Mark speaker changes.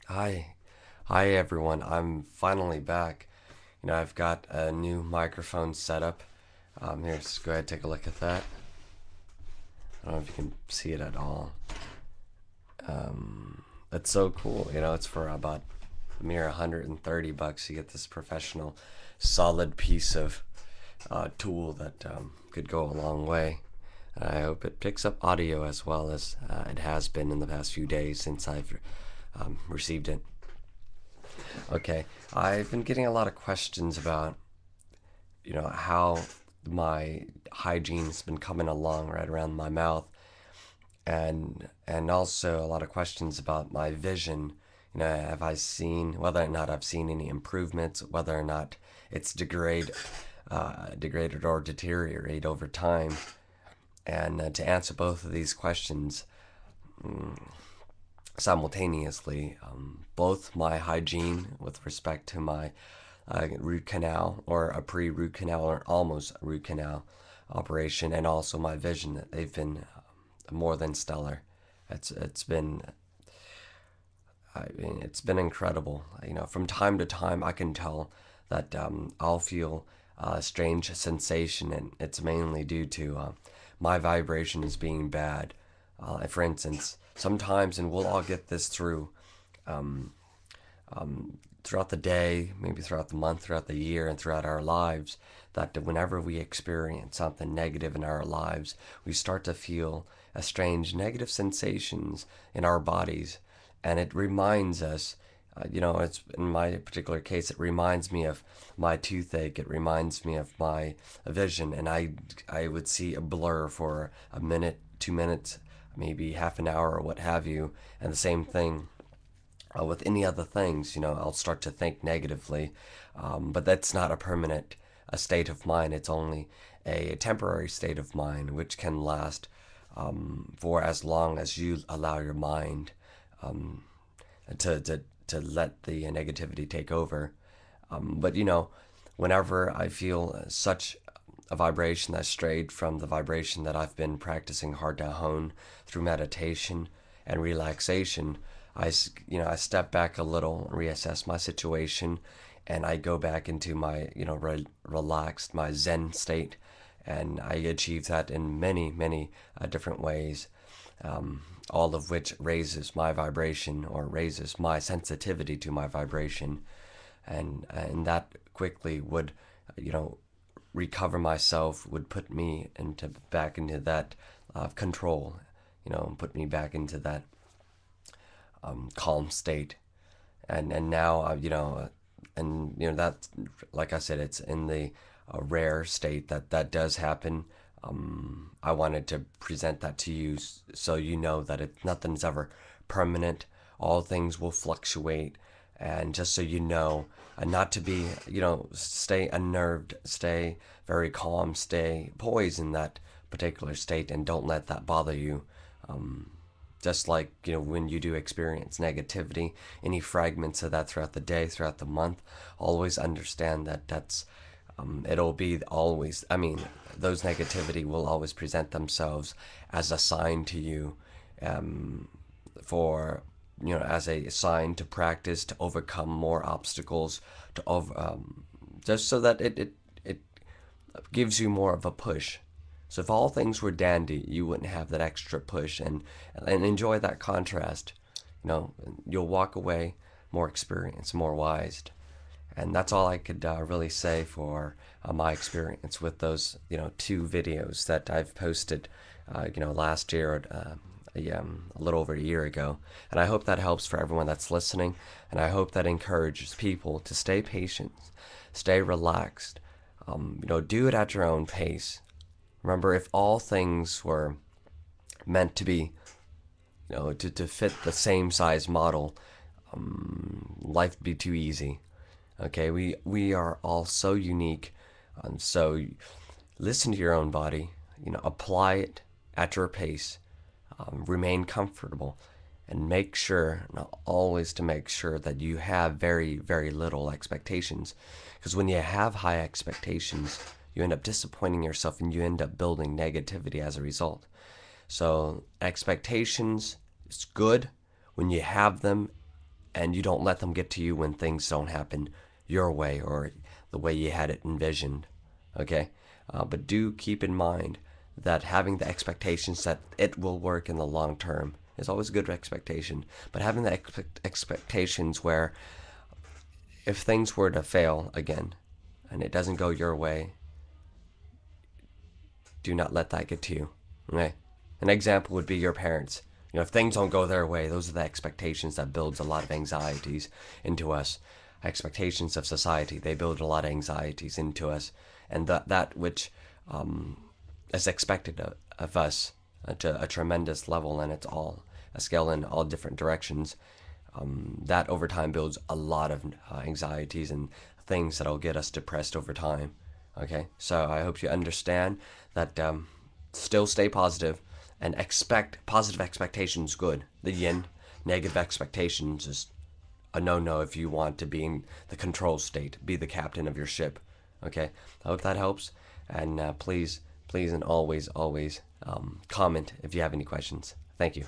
Speaker 1: Hi. Hi everyone. I'm finally back. I've got a new microphone setup. Here, just go ahead and take a look at that. I don't know if you can see it at all. It's so cool. It's for about a mere 130 bucks. You get this professional, solid piece of tool that could go a long way. I hope it picks up audio as well as it has been in the past few days since I've received it. Okay, I've been getting a lot of questions about, how my hygiene's been coming along right around my mouth, and also a lot of questions about my vision. Have I seen whether or not I've seen any improvements, whether or not it's degraded or deteriorate over time, and to answer both of these questions simultaneously, both my hygiene with respect to my root canal or a pre-root canal or almost root canal operation, and also my vision, that they've been more than stellar. It's been incredible. From time to time I can tell that I'll feel a strange sensation, and it's mainly due to my vibrations being bad. For instance, sometimes, and we'll all get this throughout the day, maybe throughout the month, throughout the year, and throughout our lives, that whenever we experience something negative in our lives, we start to feel a strange negative sensations in our bodies, and it reminds us. It's in my particular case. It reminds me of my toothache. It reminds me of my vision, and I would see a blur for a minute, 2 minutes, maybe half an hour, or what have you. And the same thing with any other things, I'll start to think negatively. But that's not a permanent state of mind. It's only a temporary state of mind, which can last for as long as you allow your mind to let the negativity take over. But whenever I feel such a vibration that strayed from the vibration that I've been practicing hard to hone through meditation and relaxation, I step back a little, reassess my situation, and I go back into my relaxed, my Zen state, and I achieve that in many, many different ways, all of which raises my vibration or raises my sensitivity to my vibration, and that quickly would, you know, recover myself, would put me into back into that control, put me back into that calm state, and now and that, like I said, it's in the rare state that does happen. I wanted to present that to you so you know that nothing's ever permanent. All things will fluctuate, and just so you know, and not to be, stay unnerved, stay very calm, stay poised in that particular state, and don't let that bother you. Just like, when you do experience negativity, any fragments of that throughout the day, throughout the month, always understand that it'll be always, I mean, those negativity will always present themselves as a sign to you, for, as a sign to practice, to overcome more obstacles, just so that it gives you more of a push. So if all things were dandy, you wouldn't have that extra push, and enjoy that contrast. You'll walk away more experienced, more wise, and that's all I could really say for my experience with those two videos that I've posted last year, a little over a year ago. And I hope that helps for everyone that's listening, and I hope that encourages people to stay patient, stay relaxed, do it at your own pace. Remember, if all things were meant to be, to fit the same size model, life would be too easy. Okay, we are all so unique, so listen to your own body. Apply it at your pace. Remain comfortable, and make sure, always to make sure that you have very, very little expectations. Because when you have high expectations, you end up disappointing yourself, and you end up building negativity as a result. So expectations is good when you have them, and you don't let them get to you when things don't happen your way or the way you had it envisioned. Okay? But do keep in mind that having the expectations that it will work in the long term is always a good expectation. But having the expectations where if things were to fail again and it doesn't go your way, do not let that get to you. Okay? An example would be your parents. If things don't go their way, those are the expectations that builds a lot of anxieties into us. Expectations of society, they build a lot of anxieties into us, and that which is expected of us to a tremendous level, and it's all a scale in all different directions. That over time builds a lot of anxieties and things that'll get us depressed over time. Okay, so I hope you understand that. Still stay positive and expect positive expectations. Good. The yin, negative expectations is a no-no if you want to be in the control state, be the captain of your ship. Okay, I hope that helps, and please and always comment if you have any questions. Thank you.